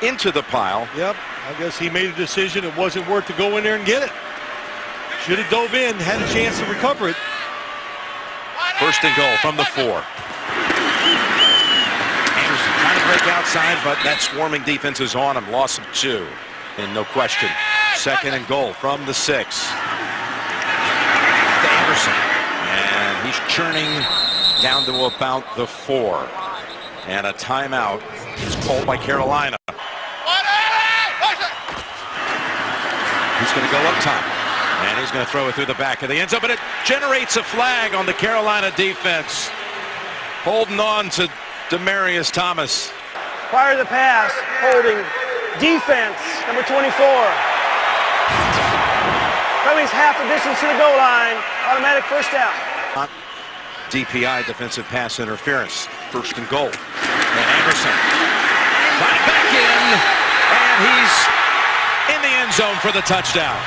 into the pile. Yep, I guess he made a decision it wasn't worth to go in there and get it. Should have dove in, had a chance to recover it. First and goal from the 4. Anderson trying to break outside, but that swarming defense is on him. Loss of 2. And no question. Second and goal from the 6. To Anderson. And he's churning down to about the 4. And a timeout is called by Carolina. He's going to go up top. And he's going to throw it through the back of the end zone, but it generates a flag on the Carolina defense. Holding on to Demaryius Thomas. Prior to the pass, holding defense, number 24. Coming half the distance to the goal line, automatic first down. DPI, defensive pass interference. First and goal. And Anderson right back in, and he's in the end zone for the touchdown.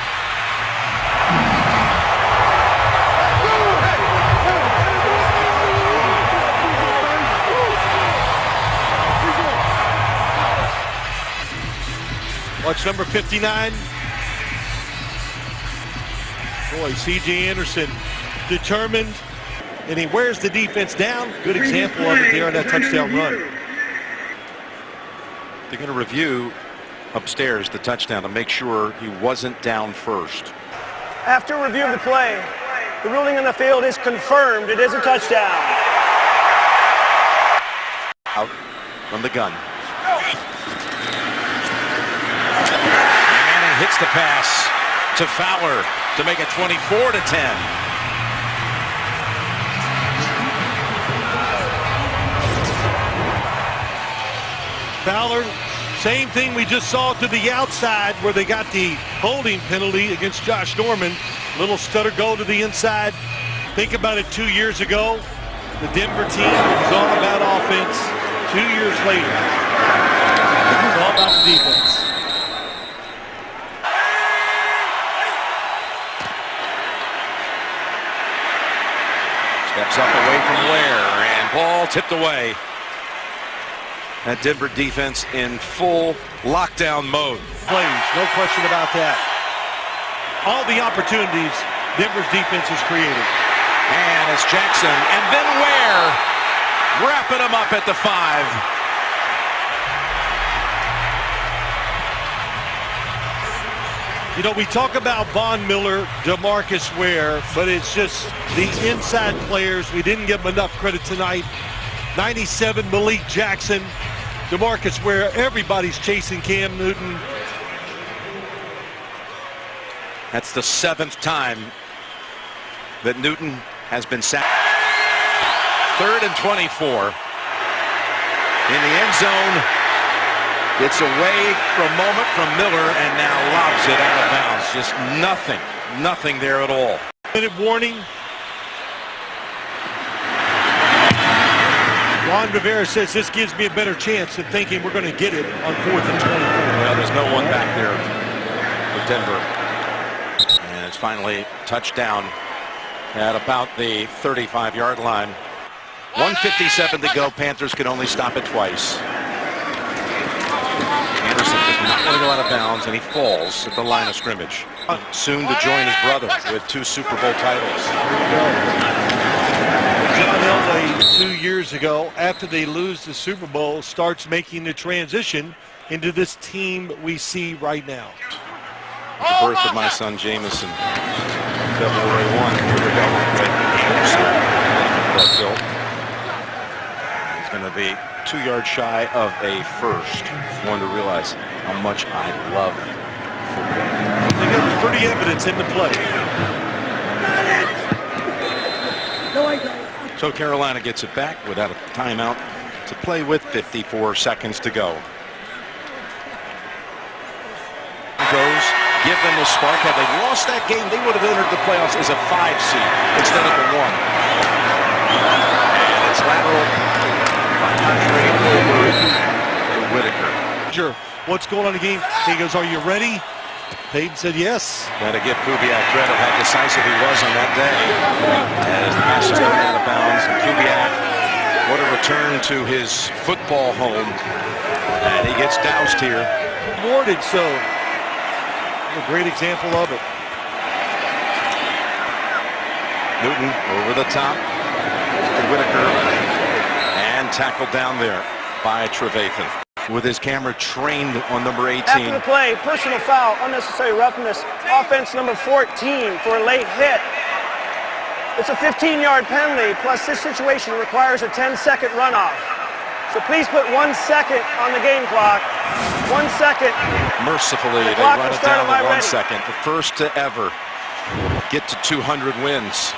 Watch number 59. Boy, C.J. Anderson determined, and he wears the defense down. Good example of it there on that touchdown run. They're going to review upstairs the touchdown to make sure he wasn't down first. After review of the play, the ruling on the field is confirmed. It is a touchdown. Out from the gun. Hits the pass to Fowler to make it 24-10. Fowler, same thing we just saw to the outside where they got the holding penalty against Josh Norman. Little stutter goal to the inside. Think about it 2 years ago. The Denver team was all about offense. 2 years later, it's all about the defense. Steps up away from Ware, and ball tipped away. That Denver defense in full lockdown mode. Plays, no question about that. All the opportunities Denver's defense has created. And it's Jackson, and then Ware wrapping him up at the 5. You know, we talk about Von Miller, DeMarcus Ware, but it's just the inside players. We didn't give them enough credit tonight. 97, Malik Jackson, DeMarcus Ware. Everybody's chasing Cam Newton. That's the 7th time that Newton has been sacked. 3rd and 24. In the end zone. It's away for a moment from Miller and now lobs it out of bounds. Just nothing there at all. Minute warning. Ron Rivera says this gives me a better chance than thinking we're going to get it on 4th and 24. Well, there's no one back there for Denver. And it's finally touchdown at about the 35-yard line. 1:57 to go. Panthers can only stop it twice. Anderson does not want to go out of bounds, and he falls at the line of scrimmage. Soon to join his brother with 2 Super Bowl titles. John Elway 2 years ago, after they lose the Super Bowl, starts making the transition into this team we see right now. The birth of my son Jameson, February 1. Here we go with Anderson. He's going to be 2 yards shy of a first. One to realize how much I love football. They got pretty evidence in the play. So Carolina gets it back without a timeout to play with 54 seconds to go. Goes, give them the spark. Had they lost that game, they would have entered the playoffs as a 5 seed instead of a 1. And it's lateral over to Whitaker. What's going on in the game? He goes, are you ready? Peyton said yes. Got to give Kubiak credit how decisive he was on that day. As the pass is thrown out of bounds, and Kubiak, what a return to his football home. And he gets doused here. Rewarded, so a great example of it. Newton over the top to Whitaker, and tackled down there by Trevathan. With his camera trained on number 18. After the play, personal foul, unnecessary roughness, offense number 14 for a late hit. It's a 15-yard penalty, plus this situation requires a 10-second runoff. So please put 1 second on the game clock. 1 second. Mercifully, they clock run will it start down on my to 1 ready. second. The first to ever get to 200 wins.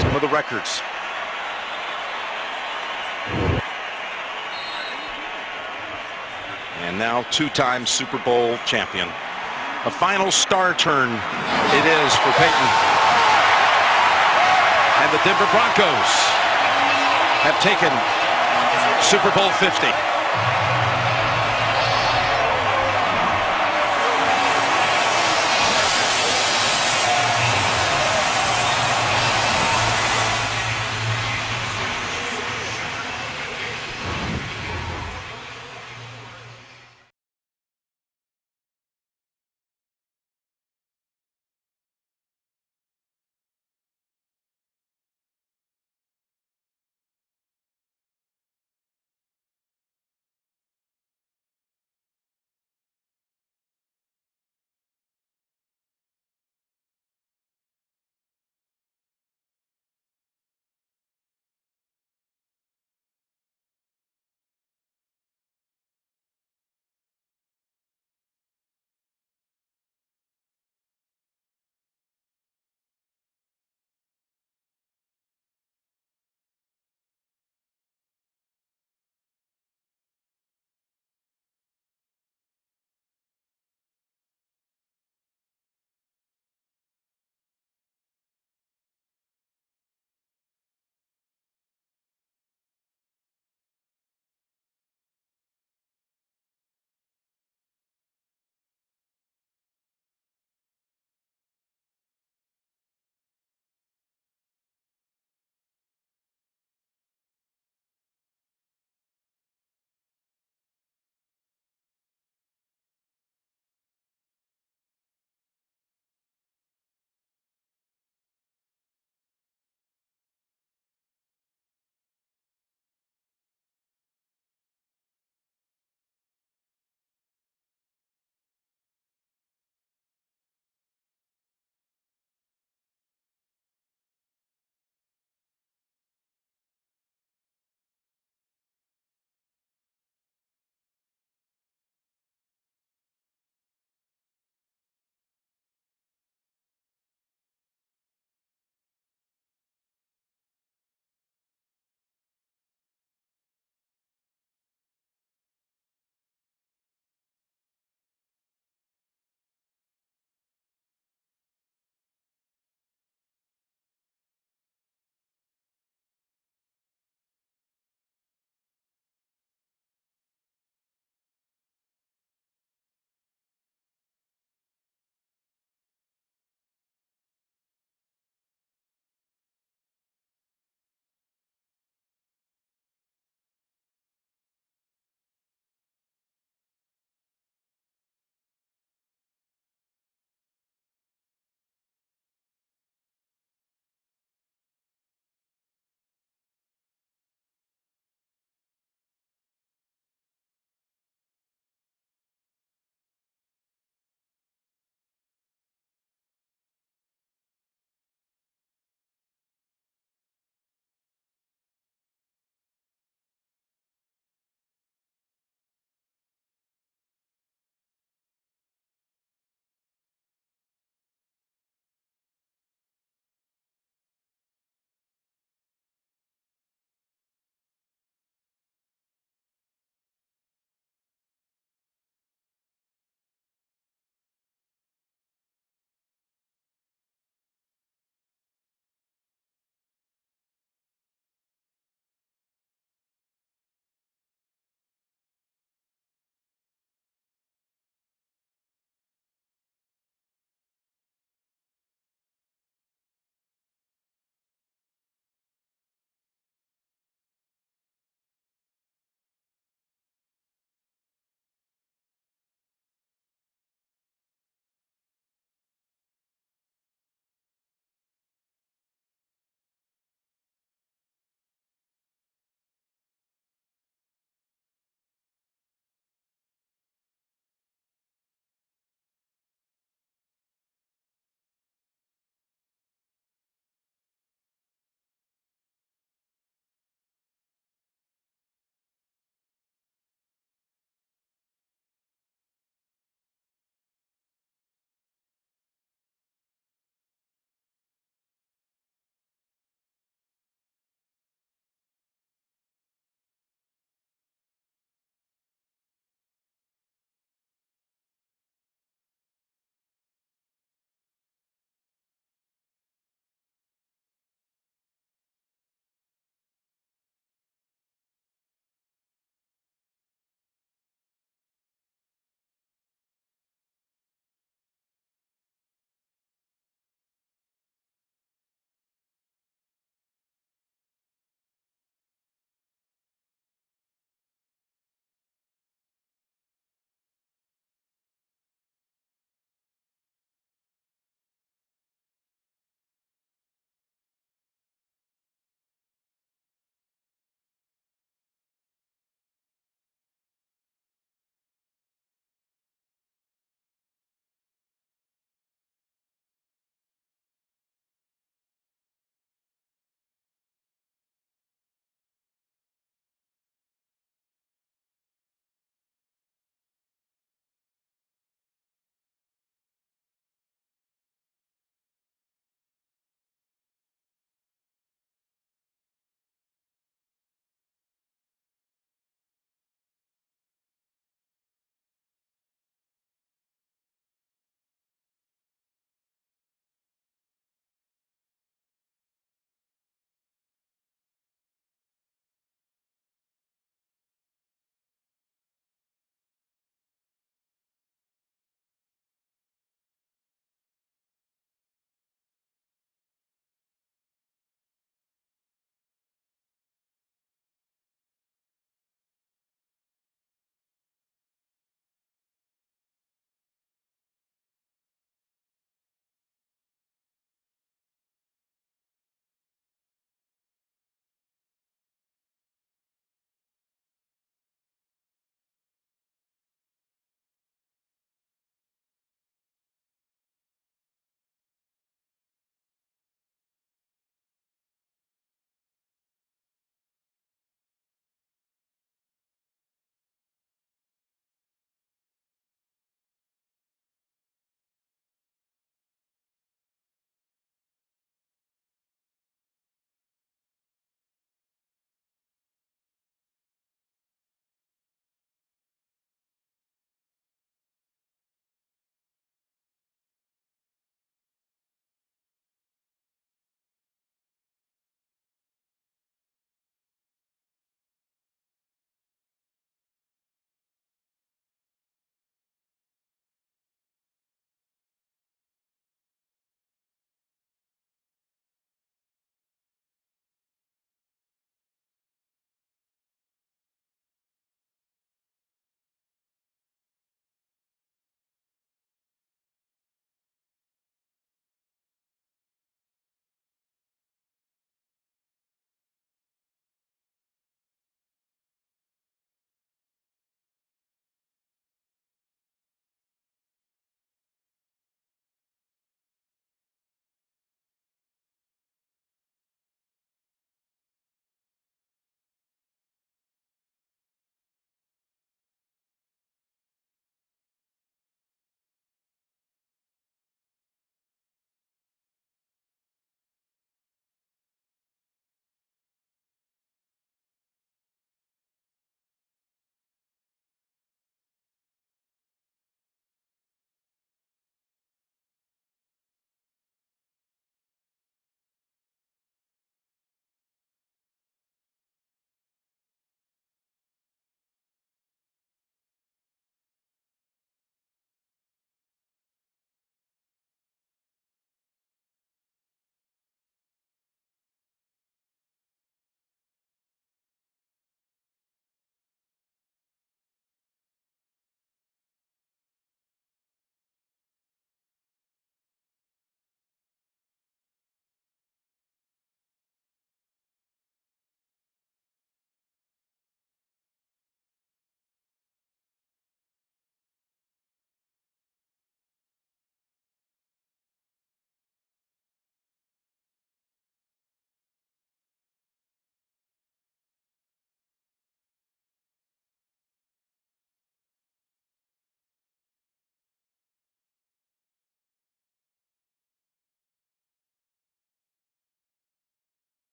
Some of the records. And now two-time Super Bowl champion. A final star turn it is for Peyton. And the Denver Broncos have taken Super Bowl 50.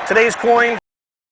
Today's coin